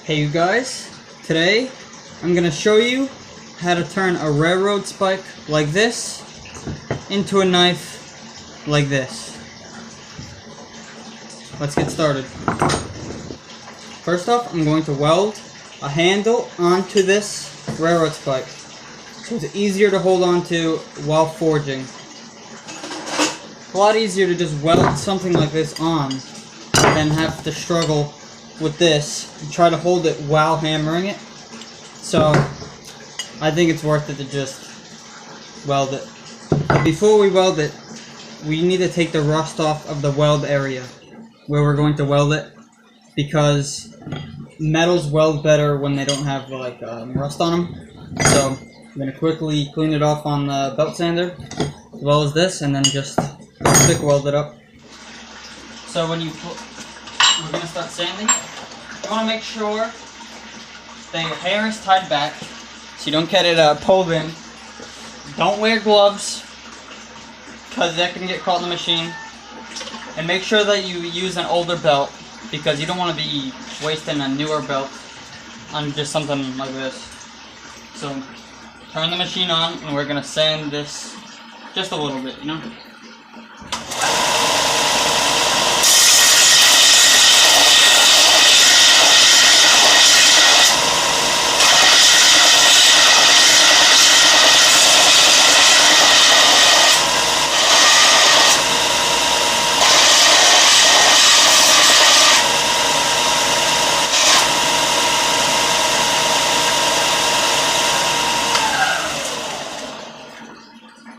Hey you guys, today I'm going to show you how to turn a railroad spike like this into a knife like this. Let's get started. First off, I'm going to weld a handle onto this railroad spike so it's easier to hold on to while forging. It's a lot easier to just weld something like this on than have to struggle with this and try to hold it while hammering it. So I think it's worth it to just weld it. But before we weld it, we need to take the rust off of the weld area where we're going to weld it, because metals weld better when they don't have like rust on them. So I'm going to quickly clean it off on the belt sander as well as this, and then just stick weld it up. So when we're going to start sanding, you want to make sure that your hair is tied back so you don't get it pulled in. Don't wear gloves because that can get caught in the machine. And make sure that you use an older belt, because you don't want to be wasting a newer belt on just something like this. So turn the machine on and we're going to sand this just a little bit, you know.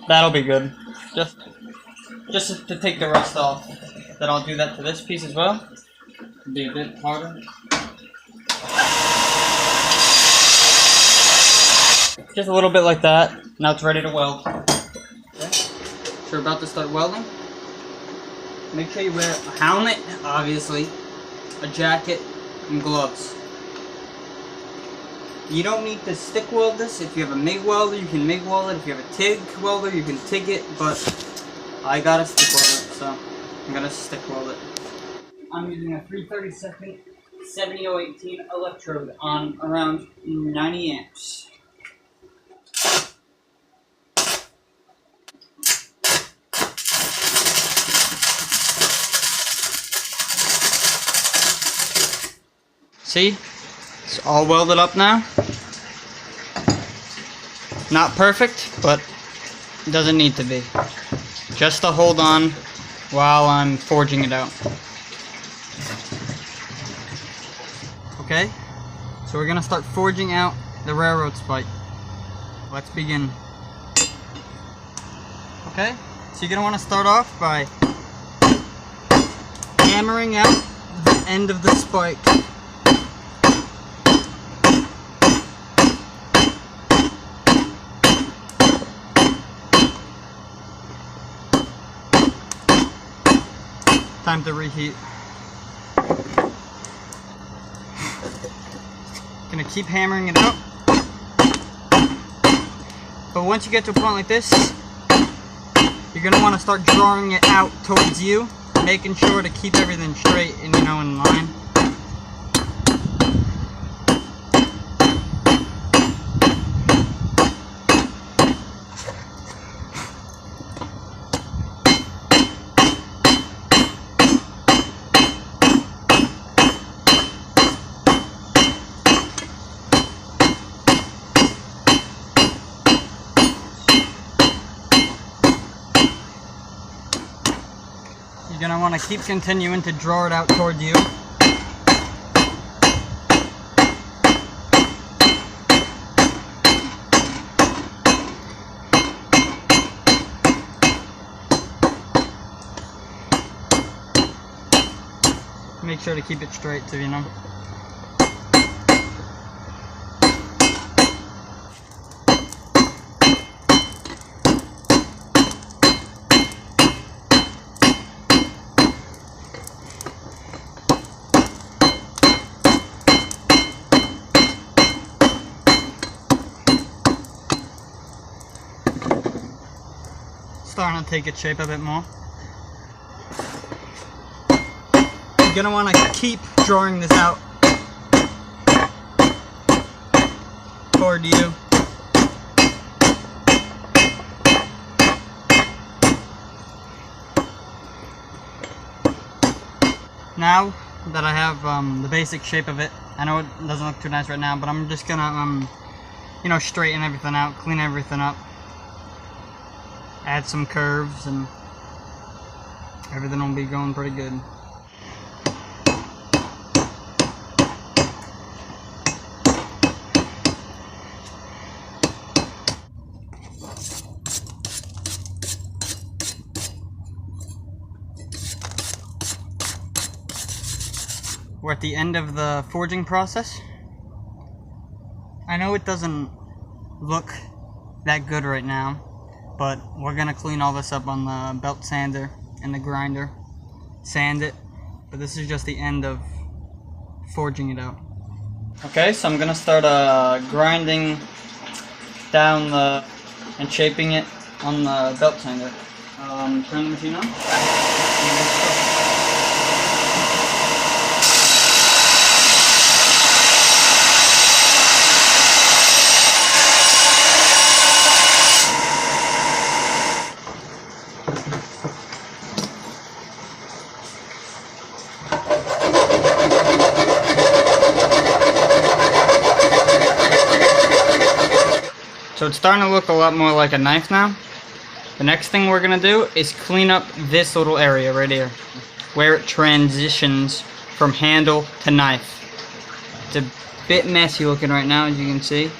That'll be good. Just to take the rust off. Then I'll do that to this piece as well. It'll be a bit harder. Just a little bit like that. Now it's ready to weld. Okay. So we're about to start welding. Make sure you wear a helmet, obviously, a jacket, and gloves. You don't need to stick weld this. If you have a MIG welder, you can MIG weld it. If you have a TIG welder, you can TIG it. But I got a stick welder, so I'm gonna stick weld it. I'm using a 3/32 70-018 electrode on around 90 amps. See? It's all welded up now. Not perfect, but it doesn't need to be. Just to hold on while I'm forging it out. Okay, so we're gonna start forging out the railroad spike. Let's begin. Okay, so you're gonna want to start off by hammering out the end of the spike. Time to reheat. Gonna keep hammering it out. But once you get to a point like this, you're gonna want to start drawing it out towards you, making sure to keep everything straight and, you know, in line. You're going to want to keep continuing to draw it out toward you. Make sure to keep it straight too, you know. Starting to take its shape a bit more. gonna want to keep drawing this out toward you. Now that I have the basic shape of it, I know it doesn't look too nice right now, but I'm just gonna you know, straighten everything out, clean everything up, add some curves, and everything will be going pretty good. We're at the end of the forging process. I know it doesn't look that good right now, but we're gonna clean all this up on the belt sander and the grinder, sand it, but this is just the end of forging it out. Okay, so I'm gonna start grinding down and shaping it on the belt sander. Turn the machine on. So it's starting to look a lot more like a knife now. The next thing we're gonna do is clean up this little area right here, where it transitions from handle to knife. It's a bit messy looking right now, as you can see.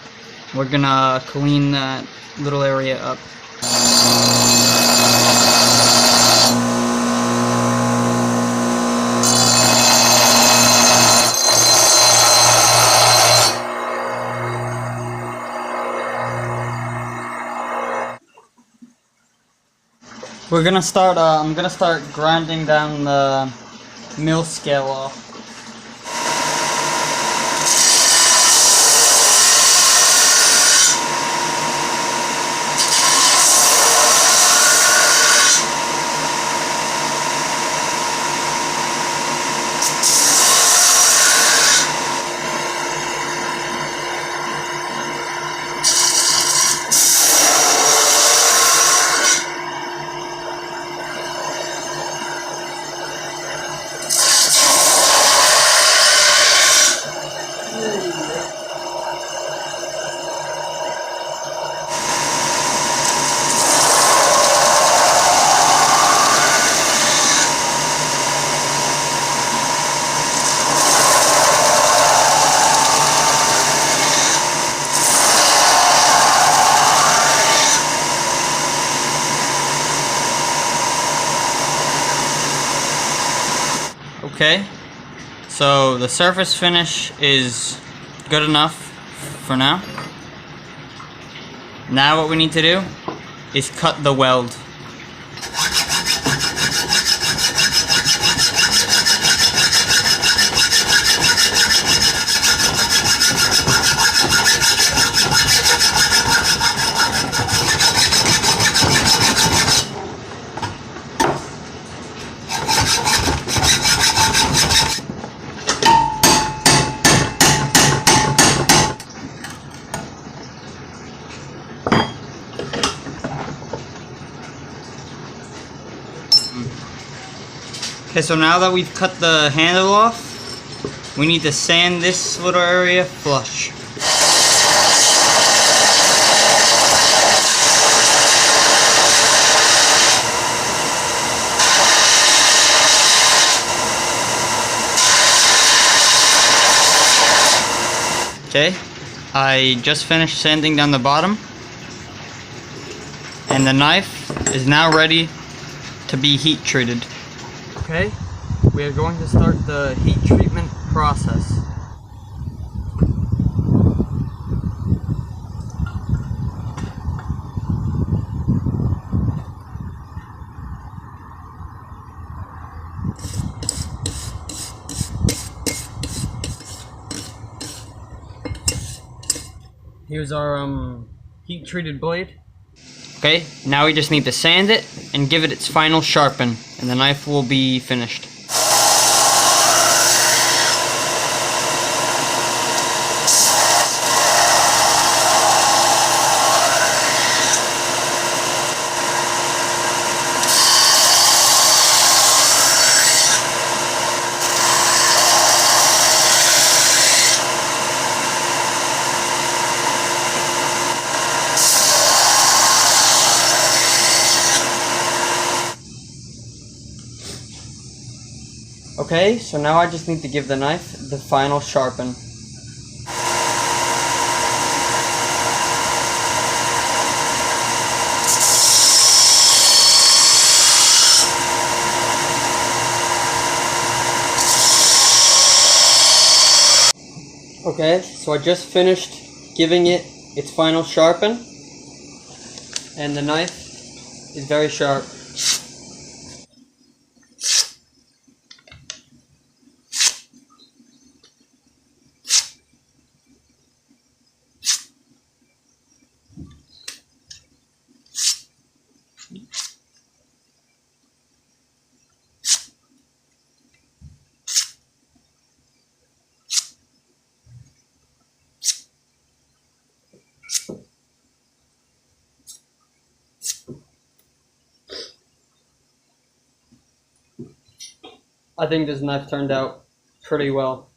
We're gonna clean that little area up. We're gonna start, I'm gonna start grinding down the mill scale off. Okay, so the surface finish is good enough for now. Now what we need to do is cut the weld. Okay, so now that we've cut the handle off, we need to sand this little area flush. Okay, I just finished sanding down the bottom, and the knife is now ready to be heat treated. Okay, we are going to start the heat treatment process. Here's our heat treated blade. Okay, now we just need to sand it and give it its final sharpen, and the knife will be finished. Okay, so now I just need to give the knife the final sharpen. Okay, so I just finished giving it its final sharpen, and the knife is very sharp. I think this knife turned out pretty well.